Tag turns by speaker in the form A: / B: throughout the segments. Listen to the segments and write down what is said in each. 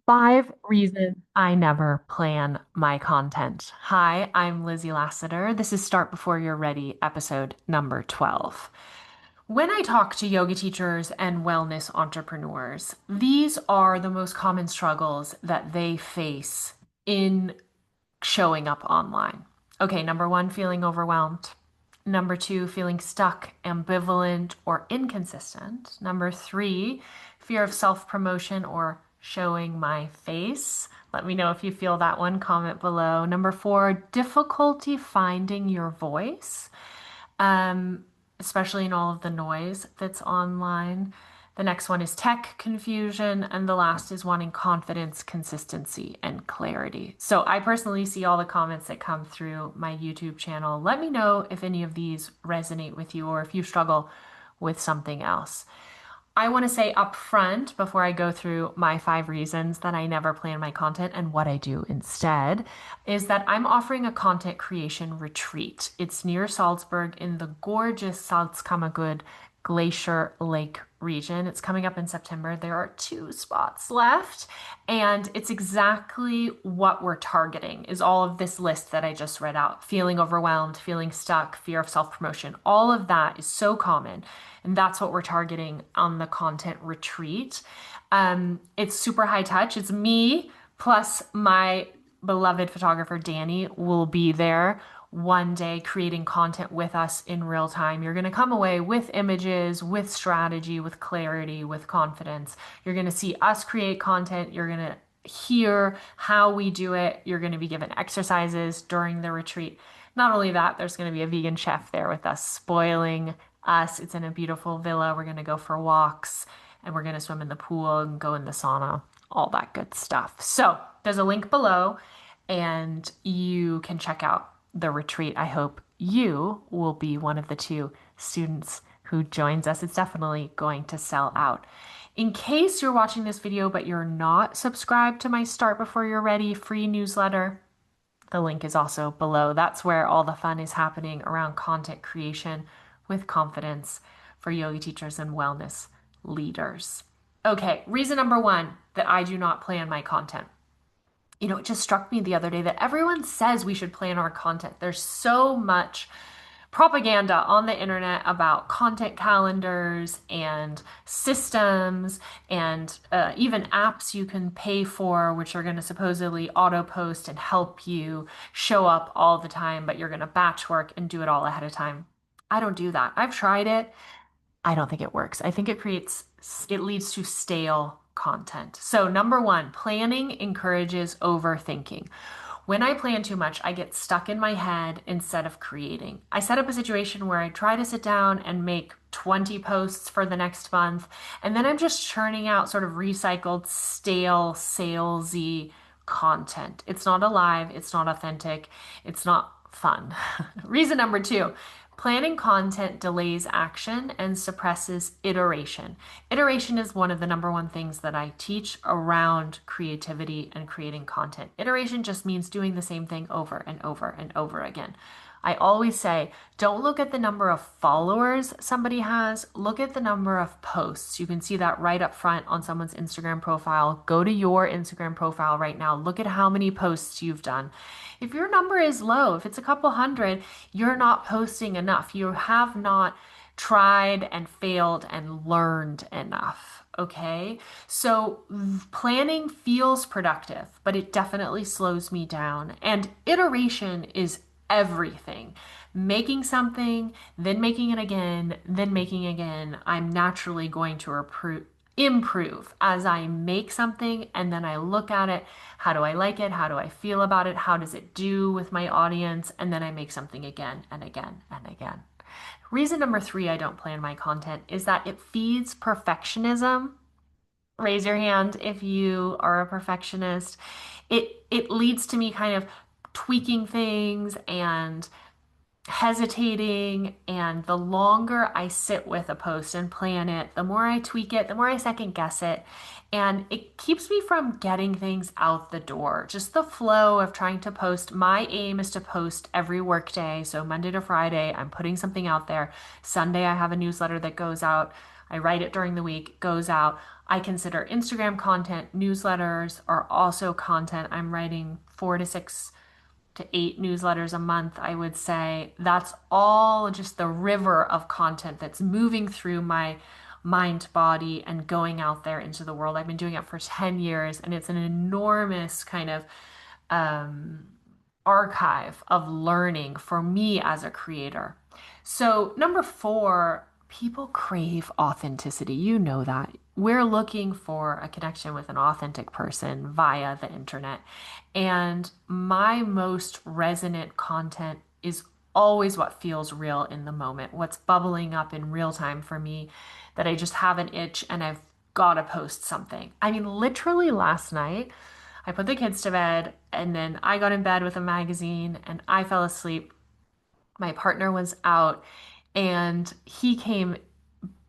A: Five reasons I never plan my content. Hi, I'm Lizzie Lassiter. This is Start Before You're Ready, episode number 12. When I talk to yoga teachers and wellness entrepreneurs, these are the most common struggles that they face in showing up online. Okay, number one, feeling overwhelmed. Number two, feeling stuck, ambivalent, or inconsistent. Number three, fear of self promotion or showing my face. Let me know if you feel that one. Comment below. Number four, difficulty finding your voice, um, especially in all of the noise that's online. The next one is tech confusion, and the last is wanting confidence, consistency, and clarity. So I personally see all the comments that come through my YouTube channel. Let me know if any of these resonate with you or if you struggle with something else. I want to say up front before I go through my five reasons that I never plan my content and what I do instead is that I'm offering a content creation retreat. It's near Salzburg in the gorgeous Salzkammergut Glacier Lake region. It's coming up in September. There are two spots left, and it's exactly what we're targeting is all of this list that I just read out. Feeling overwhelmed, feeling stuck, fear of self-promotion. All of that is so common. And that's what we're targeting on the content retreat. It's super high touch. It's me plus my beloved photographer, Danny, will be there one day creating content with us in real time. You're going to come away with images, with strategy, with clarity, with confidence. You're going to see us create content. You're going to hear how we do it. You're going to be given exercises during the retreat. Not only that, there's going to be a vegan chef there with us spoiling us. It's in a beautiful villa. We're going to go for walks and we're going to swim in the pool and go in the sauna, all that good stuff. So there's a link below and you can check out the retreat. I hope you will be one of the two students who joins us. It's definitely going to sell out. In case you're watching this video but you're not subscribed to my Start Before You're Ready free newsletter, the link is also below. That's where all the fun is happening around content creation with confidence for yoga teachers and wellness leaders. Okay, reason number one that I do not plan my content. It just struck me the other day that everyone says we should plan our content. There's so much propaganda on the internet about content calendars and systems and even apps you can pay for, which are going to supposedly auto post and help you show up all the time, but you're going to batch work and do it all ahead of time. I don't do that. I've tried it. I don't think it works. I think it leads to stale content. So, number one, planning encourages overthinking. When I plan too much, I get stuck in my head instead of creating. I set up a situation where I try to sit down and make 20 posts for the next month, and then I'm just churning out sort of recycled, stale, salesy content. It's not alive, it's not authentic, it's not fun. Reason number two, planning content delays action and suppresses iteration. Iteration is one of the number one things that I teach around creativity and creating content. Iteration just means doing the same thing over and over and over again. I always say, don't look at the number of followers somebody has, look at the number of posts. You can see that right up front on someone's Instagram profile. Go to your Instagram profile right now. Look at how many posts you've done. If your number is low, if it's a couple hundred, you're not posting enough. You have not tried and failed and learned enough. Okay, so planning feels productive, but it definitely slows me down. And iteration is everything. Making something, then making it again, then making again. I'm naturally going to improve as I make something and then I look at it. How do I like it? How do I feel about it? How does it do with my audience? And then I make something again and again and again. Reason number three, I don't plan my content is that it feeds perfectionism. Raise your hand if you are a perfectionist. It leads to me kind of tweaking things and hesitating, and the longer I sit with a post and plan it, the more I tweak it, the more I second guess it, and it keeps me from getting things out the door. Just the flow of trying to post. My aim is to post every workday, so Monday to Friday, I'm putting something out there. Sunday, I have a newsletter that goes out. I write it during the week, goes out. I consider Instagram content, newsletters are also content. I'm writing 4 to 6 to 8 newsletters a month, I would say. That's all just the river of content that's moving through my mind, body, and going out there into the world. I've been doing it for 10 years, and it's an enormous kind of um, archive of learning for me as a creator. So, number four, people crave authenticity. You know that. We're looking for a connection with an authentic person via the internet. And my most resonant content is always what feels real in the moment, what's bubbling up in real time for me that I just have an itch and I've got to post something. I mean, literally last night, I put the kids to bed and then I got in bed with a magazine and I fell asleep. My partner was out and he came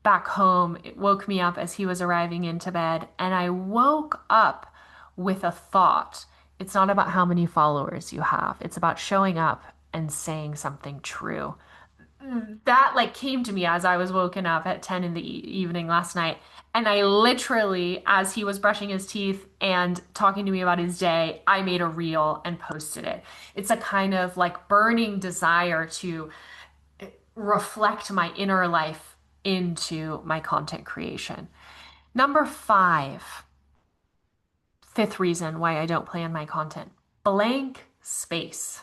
A: back home. It woke me up as he was arriving into bed, and I woke up with a thought. It's not about how many followers you have, it's about showing up and saying something true. That like came to me as I was woken up at 10 in the evening last night. And I literally, as he was brushing his teeth and talking to me about his day, I made a reel and posted it. It's a kind of like burning desire to reflect my inner life into my content creation. Number five, fifth reason why I don't plan my content, blank space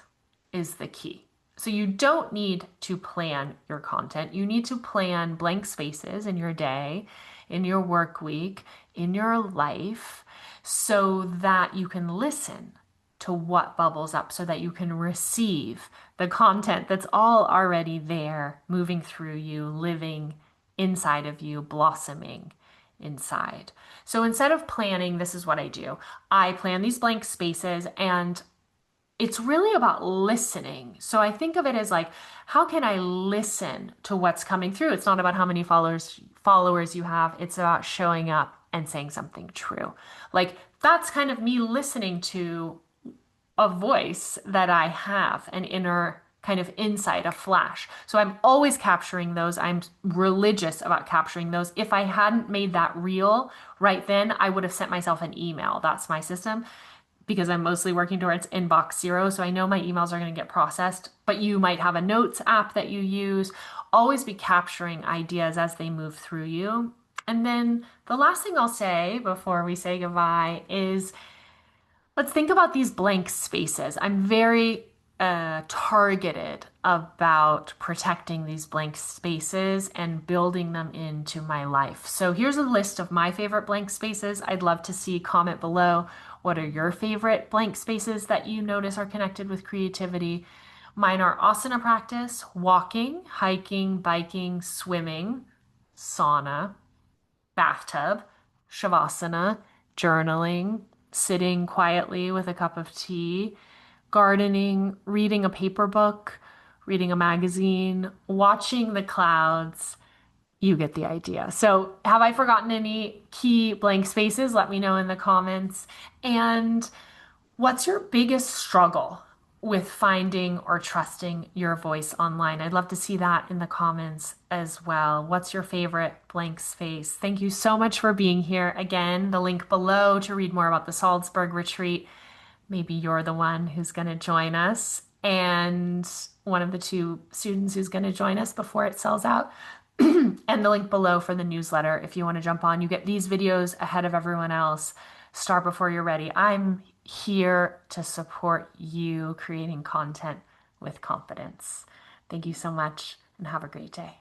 A: is the key. So you don't need to plan your content. You need to plan blank spaces in your day, in your work week, in your life, so that you can listen to what bubbles up, so that you can receive the content that's all already there, moving through you, living inside of you, blossoming inside. So instead of planning, this is what I do. I plan these blank spaces and it's really about listening. So I think of it as like, how can I listen to what's coming through? It's not about how many followers you have. It's about showing up and saying something true. Like that's kind of me listening to a voice that I have, an inner kind of insight, a flash. So I'm always capturing those. I'm religious about capturing those. If I hadn't made that real right then, I would have sent myself an email. That's my system because I'm mostly working towards inbox zero. So I know my emails are going to get processed, but you might have a notes app that you use. Always be capturing ideas as they move through you. And then the last thing I'll say before we say goodbye is let's think about these blank spaces. I'm very targeted about protecting these blank spaces and building them into my life. So here's a list of my favorite blank spaces. I'd love to see comment below. What are your favorite blank spaces that you notice are connected with creativity? Mine are asana practice, walking, hiking, biking, swimming, sauna, bathtub, shavasana, journaling, sitting quietly with a cup of tea, gardening, reading a paper book, reading a magazine, watching the clouds. You get the idea. So, have I forgotten any key blank spaces? Let me know in the comments. And what's your biggest struggle with finding or trusting your voice online? I'd love to see that in the comments as well. What's your favorite blank space? Thank you so much for being here. Again, the link below to read more about the Salzburg retreat. Maybe you're the one who's going to join us and one of the two students who's going to join us before it sells out. And the link below for the newsletter if you want to jump on. You get these videos ahead of everyone else. Start before you're ready. I'm here to support you creating content with confidence. Thank you so much and have a great day.